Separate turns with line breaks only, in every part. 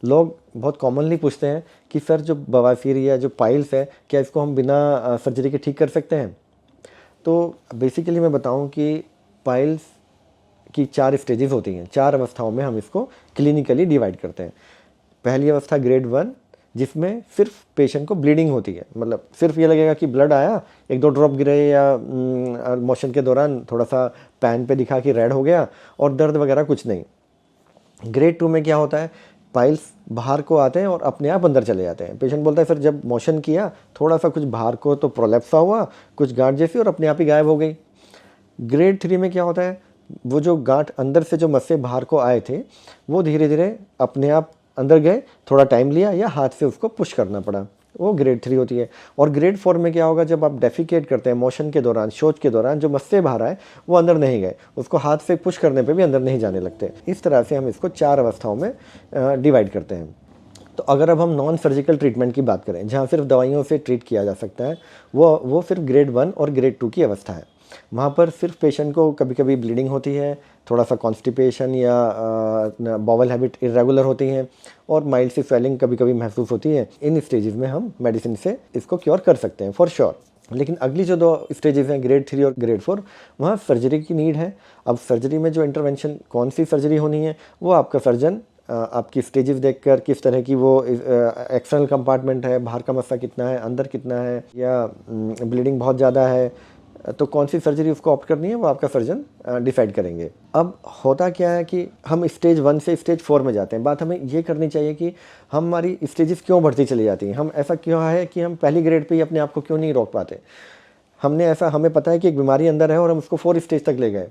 लोग बहुत कॉमनली पूछते हैं कि सर जो बवासीर या जो पाइल्स है, क्या इसको हम बिना सर्जरी के ठीक कर सकते हैं? तो बेसिकली मैं बताऊं कि पाइल्स की 4 स्टेजेस होती हैं, 4 अवस्थाओं में हम इसको क्लिनिकली डिवाइड करते हैं। पहली अवस्था ग्रेड 1, जिसमें सिर्फ पेशेंट को ब्लीडिंग होती है, मतलब सिर्फ ये लगेगा कि ब्लड आया, 1-2 ड्रॉप गिरे या मोशन के दौरान थोड़ा सा पैन पे दिखा कि रेड हो गया, और दर्द वगैरह कुछ नहीं। ग्रेड 2 में क्या होता है, पाइल्स बाहर को आते हैं और अपने आप अंदर चले जाते हैं। पेशेंट बोलता है सर जब मोशन किया थोड़ा सा कुछ बाहर को तो प्रोलैप्स हुआ, कुछ गांठ जैसी, और अपने आप ही गायब हो गई। ग्रेड 3 में क्या होता है, वो जो गांठ अंदर से जो मस्से बाहर को आए थे वो धीरे धीरे अपने आप अंदर गए, थोड़ा टाइम लिया या हाथ से उसको पुश करना पड़ा, वो ग्रेड 3 होती है। और ग्रेड 4 में क्या होगा, जब आप डेफिकेट करते हैं मोशन के दौरान, शौच के दौरान, जो मस्से बाहर आए वो अंदर नहीं गए, उसको हाथ से पुश करने पे भी अंदर नहीं जाने लगते। इस तरह से हम इसको 4 अवस्थाओं में डिवाइड करते हैं। तो अगर अब हम नॉन सर्जिकल ट्रीटमेंट की बात करें, जहाँ सिर्फ दवाइयों से ट्रीट किया जा सकता है, वो सिर्फ ग्रेड 1 और ग्रेड 2 की अवस्था है। वहाँ पर सिर्फ पेशेंट को कभी कभी ब्लीडिंग होती है, थोड़ा सा कॉन्स्टिपेशन या बॉवल हैबिट इरेगुलर होती हैं, और माइल्ड सी स्वेलिंग कभी कभी महसूस होती है। इन स्टेजेस में हम मेडिसिन से इसको क्योर कर सकते हैं फॉर श्योर। लेकिन अगली जो 2 स्टेजेस हैं, ग्रेड 3 और ग्रेड 4, वहाँ सर्जरी की नीड है। अब सर्जरी में जो इंटरवेंशन, कौन सी सर्जरी होनी है, वो आपका सर्जन आपकी स्टेजेस देखकर, किस तरह की वो एक्सटर्नल कंपार्टमेंट है, बाहर का मस्सा कितना है, अंदर कितना है, या ब्लीडिंग बहुत ज़्यादा है, तो कौन सी सर्जरी उसको ऑप्ट करनी है, वो आपका सर्जन डिसाइड करेंगे। अब होता क्या है कि हम स्टेज 1 से स्टेज 4 में जाते हैं। बात हमें ये करनी चाहिए कि हमारी स्टेजेस क्यों बढ़ती चली जाती हैं, हम ऐसा क्यों है कि हम पहली ग्रेड पे ही अपने आप को क्यों नहीं रोक पाते। हमें पता है कि एक बीमारी अंदर है और हम उसको 4 स्टेज तक ले गए,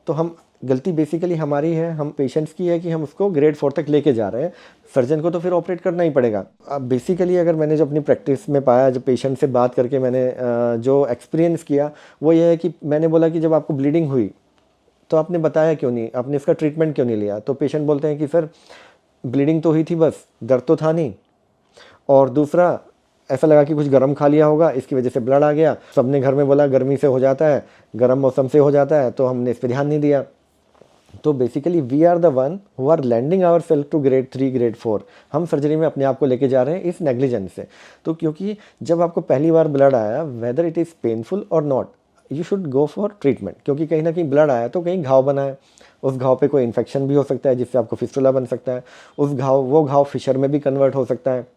तो हम गलती बेसिकली हमारी है, हम पेशेंट्स की है कि हम उसको ग्रेड 4 तक लेके जा रहे हैं। सर्जन को तो फिर ऑपरेट करना ही पड़ेगा। अब बेसिकली अगर मैंने जो अपनी प्रैक्टिस में पाया, जो पेशेंट से बात करके मैंने जो एक्सपीरियंस किया, वो ये है कि मैंने बोला कि जब आपको ब्लीडिंग हुई तो आपने बताया क्यों नहीं, आपने इसका ट्रीटमेंट क्यों नहीं लिया। तो पेशेंट बोलते हैं कि सर ब्लीडिंग तो हुई थी, बस दर्द तो था नहीं, और दूसरा ऐसा लगा कि कुछ गर्म खा लिया होगा, इसकी वजह से ब्लड आ गया। सबने घर में बोला गर्मी से हो जाता है, गर्म मौसम से हो जाता है, तो हमने इस पर ध्यान नहीं दिया। तो basically we are the one who are landing our self to grade 3 grade 4। हम सर्जरी में अपने आप को लेके जा रहे हैं इस नेग्लिजेंस से। तो क्योंकि जब आपको पहली बार ब्लड आया, वेदर इट इज़ पेनफुल और not, you should go for treatment. क्योंकि कहीं ना कहीं ब्लड आया तो कहीं घाव बना है, उस घाव पे कोई इन्फेक्शन भी हो सकता है जिससे आपको फिस्टुला बन सकता है, वो घाव फिशर में भी कन्वर्ट हो सकता है।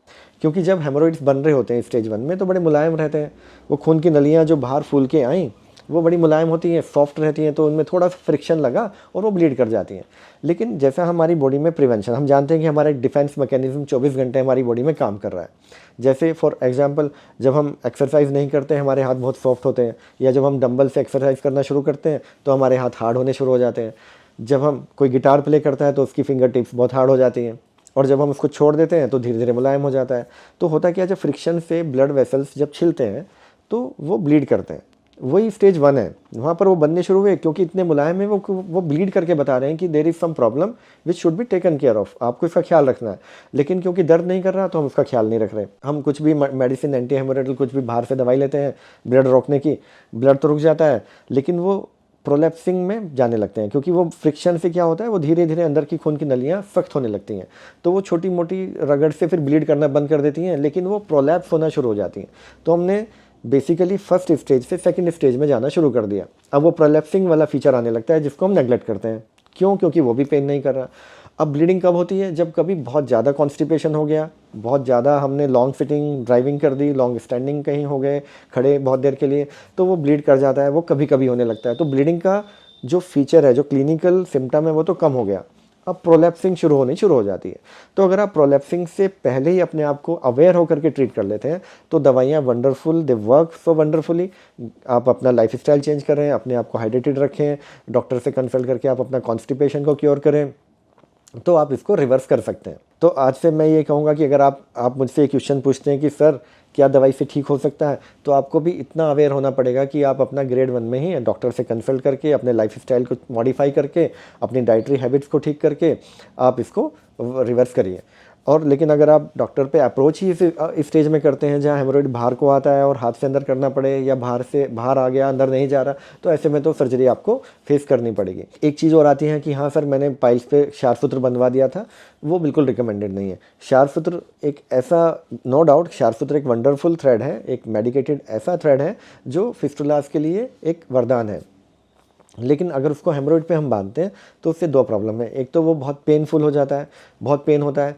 क्योंकि जब हेमोरॉइड्स बन रहे होते हैं स्टेज 1 में तो बड़े मुलायम रहते हैं, वो खून की नलियाँ जो बाहर फूल के आई वो बड़ी मुलायम होती हैं, सॉफ्ट रहती हैं, तो उनमें थोड़ा सा फ्रिक्शन लगा और वो ब्लीड कर जाती हैं। लेकिन जैसा हमारी बॉडी में प्रिवेंशन, हम जानते हैं कि हमारा एक डिफेंस मैकेनिज्म 24 घंटे हमारी बॉडी में काम कर रहा है। जैसे फॉर एग्जांपल जब हम एक्सरसाइज नहीं करते हैं हमारे हाथ बहुत सॉफ्ट होते हैं, या जब हम डंबल से एक्सरसाइज करना शुरू करते हैं तो हमारे हाथ हार्ड होने शुरू हो जाते हैं। जब हम कोई गिटार प्ले करता है तो उसकी फिंगर टिप्स बहुत हार्ड हो जाती हैं, और जब हम उसको छोड़ देते हैं तो धीरे धीरे मुलायम हो जाता है। तो होता क्या है, जब फ्रिक्शन से ब्लड वेसल्स जब छिलते हैं तो वो ब्लीड करते हैं। वही स्टेज 1 है, वहाँ पर वो बनने शुरू हुए क्योंकि इतने मुलायम है, वो ब्लीड करके बता रहे हैं कि there is some problem which should be taken care of, आपको इसका ख्याल रखना है। लेकिन क्योंकि दर्द नहीं कर रहा तो हम उसका ख्याल नहीं रख रहे। हम कुछ भी मेडिसिन, एंटी हेमोरेटल, कुछ भी बाहर से दवाई लेते हैं ब्लड रोकने की, ब्लड तो रुक जाता है लेकिन वो प्रोलैप्सिंग में जाने लगते हैं, क्योंकि वो फ्रिक्शन से क्या होता है, वो धीरे धीरे अंदर की खून की नलियाँ सख्त होने लगती हैं, तो वो छोटी मोटी रगड़ से फिर ब्लीड करना बंद कर देती हैं, लेकिन वो प्रोलैप्स होना शुरू हो जाती हैं। तो हमने बेसिकली फर्स्ट स्टेज से सेकंड स्टेज में जाना शुरू कर दिया। अब वो प्रोलैप्सिंग वाला फीचर आने लगता है जिसको हम नेग्लेक्ट करते हैं। क्यों? क्योंकि वो भी पेन नहीं कर रहा। अब ब्लीडिंग कब होती है? जब कभी बहुत ज़्यादा कॉन्स्टिपेशन हो गया, बहुत ज़्यादा हमने लॉन्ग सिटिंग ड्राइविंग कर दी, लॉन्ग स्टैंडिंग कहीं हो गए खड़े बहुत देर के लिए, तो वो ब्लीड कर जाता है, वो कभी कभी होने लगता है। तो ब्लीडिंग का जो फीचर है, जो क्लिनिकल सिम्टम है, वो तो कम हो गया। अब प्रोलैप्सिंग शुरू हो जाती है। तो अगर आप प्रोलैप्सिंग से पहले ही अपने आप को अवेयर होकर के ट्रीट कर लेते हैं तो दवाइयाँ wonderful, they work so wonderfully. आप अपना लाइफस्टाइल चेंज करें, अपने आप को हाइड्रेटेड रखें, डॉक्टर से कंसल्ट करके आप अपना कॉन्स्टिपेशन को क्योर करें, तो आप इसको रिवर्स कर सकते हैं। तो आज से मैं ये कहूँगा कि अगर आप मुझसे एक क्वेश्चन पूछते हैं कि सर क्या दवाई से ठीक हो सकता है, तो आपको भी इतना अवेयर होना पड़ेगा कि आप अपना ग्रेड 1 में ही डॉक्टर से कंसल्ट करके, अपने लाइफस्टाइल को मॉडिफाई करके, अपनी डाइटरी हैबिट्स को ठीक करके आप इसको रिवर्स करिए। और लेकिन अगर आप डॉक्टर पे अप्रोच ही इस स्टेज में करते हैं जहाँ हेमोरॉइड बाहर को आता है और हाथ से अंदर करना पड़े, या बाहर से बाहर आ गया अंदर नहीं जा रहा, तो ऐसे में तो सर्जरी आपको फेस करनी पड़ेगी। एक चीज़ और आती है कि हाँ सर मैंने पाइल्स पे क्षारसूत्र बंधवा दिया था, वो बिल्कुल रिकमेंडेड नहीं है। क्षारसूत्र एक ऐसा, नो डाउट क्षारसूत्र एक वंडरफुल थ्रेड है, एक मेडिकेटेड ऐसा थ्रेड है जो फिस्टुलास के लिए एक वरदान है। लेकिन अगर उसको हेमोरॉइड पे हम बांधते हैं तो उससे दो प्रॉब्लम है। एक तो वो बहुत पेनफुल हो जाता है, बहुत पेन होता है,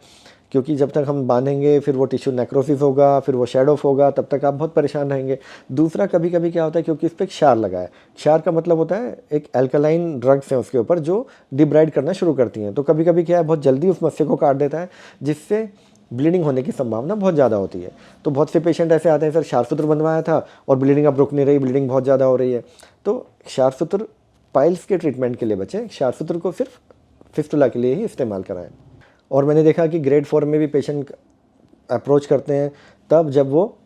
क्योंकि जब तक हम बांधेंगे फिर वो टिश्यू नेक्रोसिस होगा, फिर वो शेड ऑफ होगा, तब तक आप बहुत परेशान रहेंगे। दूसरा, कभी कभी क्या होता है, क्योंकि इस पर क्षार लगा है, क्षार का मतलब होता है एक अल्कलाइन ड्रग्स हैं उसके ऊपर जो डिब्राइड करना शुरू करती हैं, तो कभी कभी क्या है बहुत जल्दी उस मस्से को काट देता है, जिससे ब्लीडिंग होने की संभावना बहुत ज़्यादा होती है। तो बहुत से पेशेंट ऐसे आते हैं, सर क्षारसूत्र बंधवाया था और ब्लीडिंग अब रुक नहीं रही, ब्लीडिंग बहुत ज़्यादा हो रही है। तो क्षारसूत्र पाइल्स के ट्रीटमेंट के लिए बचें, क्षारसूत्र को सिर्फ फिस्टुला के लिए ही इस्तेमाल कराएं। और मैंने देखा कि ग्रेड 4 में भी पेशेंट अप्रोच करते हैं तब जब वो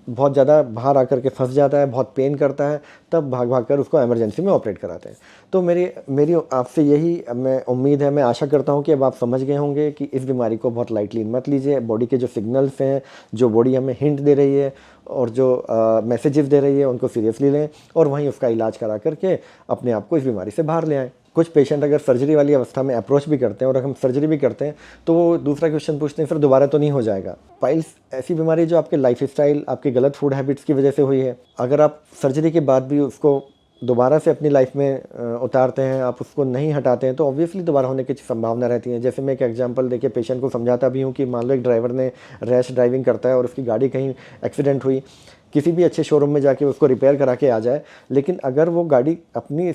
बहुत ज़्यादा बाहर आकर के फंस जाता है, बहुत पेन करता है, तब भाग भाग कर उसको इमरजेंसी में ऑपरेट कराते हैं। तो मेरी आपसे यही मैं उम्मीद है, मैं आशा करता हूँ कि अब आप समझ गए होंगे कि इस बीमारी को बहुत लाइटली मत लीजिए। बॉडी के जो सिग्नल्स हैं, जो बॉडी हमें हिंट दे रही है और जो मैसेजेस दे रही है, उनको सीरियसली लें और वहीं उसका इलाज करा करके अपने आप को इस बीमारी से बाहर ले आएँ। कुछ पेशेंट अगर सर्जरी वाली अवस्था में अप्रोच भी करते हैं और अगर हम सर्जरी भी करते हैं तो वो दूसरा क्वेश्चन पूछते हैं, सर दोबारा तो नहीं हो जाएगा? पाइल्स ऐसी बीमारी है जो आपके लाइफस्टाइल, आपके गलत फूड हैबिट्स की वजह से हुई है। अगर आप सर्जरी के बाद भी उसको दोबारा से अपनी लाइफ में उतारते हैं, आप उसको नहीं हटाते हैं, तो ऑब्वियसली दोबारा होने की संभावना रहती है। जैसे मैं एक एग्जांपल देके पेशेंट को समझाता भी हूँ कि मान लो एक ड्राइवर ने रैश ड्राइविंग करता है और उसकी गाड़ी कहीं एक्सीडेंट हुई, किसी भी अच्छे शोरूम में जाके उसको रिपेयर करा के आ जाए, लेकिन अगर वो गाड़ी अपनी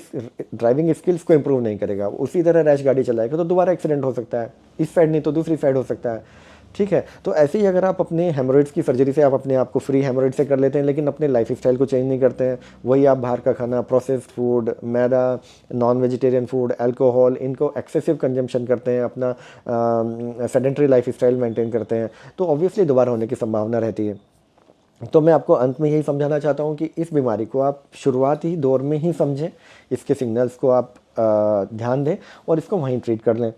ड्राइविंग स्किल्स को इम्प्रूव नहीं करेगा, उसी तरह रैश गाड़ी चलाएगा, तो दोबारा एक्सीडेंट हो सकता है, इस साइड नहीं तो दूसरी साइड हो सकता है। ठीक है, तो ऐसे ही अगर आप अपने हेमोरॉइड्स की सर्जरी से आप अपने आप को फ्री हेमोरॉइड से कर लेते हैं, लेकिन अपने लाइफ स्टाइल को चेंज नहीं करते हैं, वही आप बाहर का खाना, प्रोसेस्ड फूड, मैदा, नॉन वेजिटेरियन फूड, अल्कोहल, इनको एक्सेसिव कंजम्पशन करते हैं, अपना सेडेंटरी लाइफ स्टाइल मेंटेन करते हैं, तो ऑब्वियसली दोबारा होने की संभावना रहती है। तो मैं आपको अंत में यही समझाना चाहता हूँ कि इस बीमारी को आप शुरुआती दौर में ही समझें, इसके सिग्नल्स को आप ध्यान दें और इसको वहीं ट्रीट कर लें।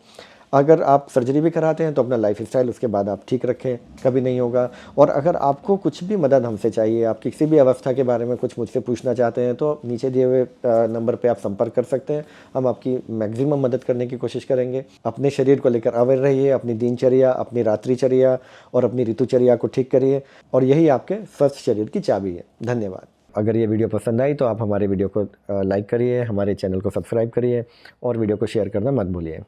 अगर आप सर्जरी भी कराते हैं तो अपना लाइफस्टाइल उसके बाद आप ठीक रखें, कभी नहीं होगा। और अगर आपको कुछ भी मदद हमसे चाहिए, आप किसी भी अवस्था के बारे में कुछ मुझसे पूछना चाहते हैं, तो नीचे दिए हुए नंबर पे आप संपर्क कर सकते हैं। हम आपकी मैक्सिमम मदद करने की कोशिश करेंगे। अपने शरीर को लेकर अवेयर रहिए, अपनी दिनचर्या, अपनी रात्रिचर्या और अपनी ऋतुचर्या को ठीक करिए, और यही आपके स्वस्थ शरीर की चाबी है। धन्यवाद। अगर ये वीडियो पसंद आई तो आप हमारे वीडियो को लाइक करिए, हमारे चैनल को सब्सक्राइब करिए और वीडियो को शेयर करना मत भूलिए।